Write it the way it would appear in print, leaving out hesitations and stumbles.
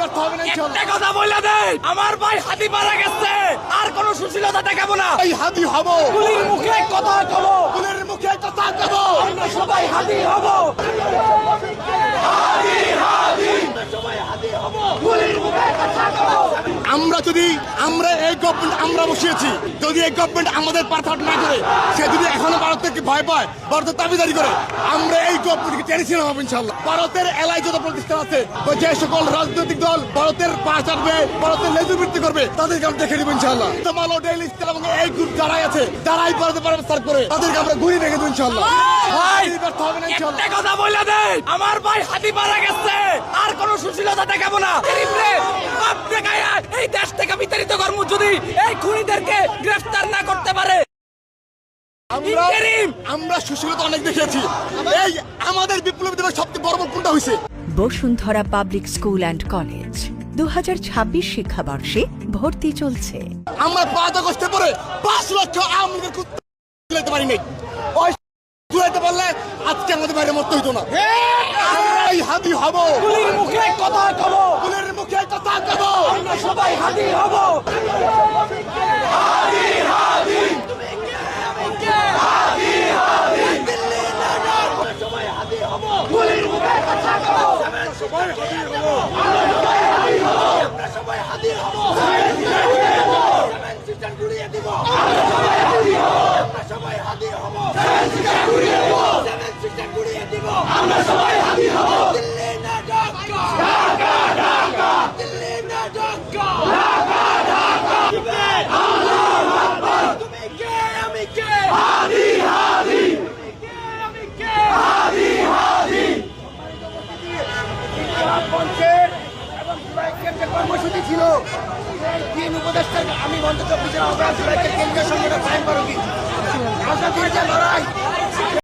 ব্যর্থ হবে না ইনশাআল্লাহ। একটা কথা বলে দেই, আমার ভাই হাতি মারা গেছে, আর কোনো সুশীলতা দেখাবো না। এই হাদি হব, গুলির মুখে কথা কব, ফুলের মুখে কথা দেব, আমরা সবাই হাতি হব। আমরা এই গভর্নমেন্ট আমরা বসিয়েছি, যদি এই গভর্নমেন্ট আমাদের পার্থক্য না করে, সে যদি এখনো ভারত থেকে ভয় পায়, ভারতের দাবিদারি করে, আমরা এই গভর্নমেন্টকে টেনেছি না ইনশাআল্লাহ। ভারতের এলাকায় যত প্রতিষ্ঠান আছে, যে সকল রাজনৈতিক দল ভারতের পাশ আসবে, ভারতের লেজুবৃত্তি করবে, তাদেরকে আমরা দেখে দিব ইনশাআল্লাহ। তোমালো ডেইলি স্টার এবং এই গ্রুপ যারাই আছে, যারাই ভারতের পারবে সার করে, তাদেরকে আমরা ঘুরিয়ে রেখে দেব ইনশাআল্লাহ। ভাই ব্যর্থ হবে না ইনশাআল্লাহ। একটা কথা বলে দেই, আমার ভাই হাতি মারা গেছে, আর কোনো সুশীলতা দেখাবো না। এই দেশ থেকে বিতাড়িত কর্ম যদি এই খুনিদেরকে গ্রেফতার না করতে পারে। আমরা সুশীলতা অনেক দেখেছি, এই আমাদের বিপ্লবী দিবস সবচেয়ে বড় কোনটা হয়েছে? Bashundhara public school and college 2026 শিক্ষাবর্ষে ভর্তি চলছে। আমরা 5 আগস্টে পরে 5 লক্ষ আওয়ামী লীগের তুলাইতে পারি নাই। ওই তুলাইতে পারলে আজকে আমাদের বাইরে মরতে হইতো না। আমরাই হাদি হব, গুলির মুখে কথা কব, ফুলের মুখে কথা দেব, আমরা সবাই হাতি হব। গুলির মুখে কথা কব, আমরা সবাই হাতি হব। আমরা সবাই হাতি হব। গুড়িয়ে দিব, আমরা সবাই হাতি হব। আমরা সবাই হাতি হব। গুড়িয়ে দিব, আমরা সবাই হাতি হব। দিল্লি না ঢাকা, ঢাকা ঢাকা, দিল্লি না ঢাকা, ঢাকা ঢাকা। আল্লাহু আকবার। তুমি কে আমি কে? হাদি হাদি। তুমি কে আমি কে? হাদি হাদি। মঞ্চের এবং জুলাইকের যে কর্মসূচি ছিল, তিন উপদেষ্টার আমি মন্ত্রিত্ব অফিসের আহ্বায়ক জুলাইকের কেন্দ্রীয় সংগঠন প্রাইম বারোগী রাজনীতির যে লড়াই,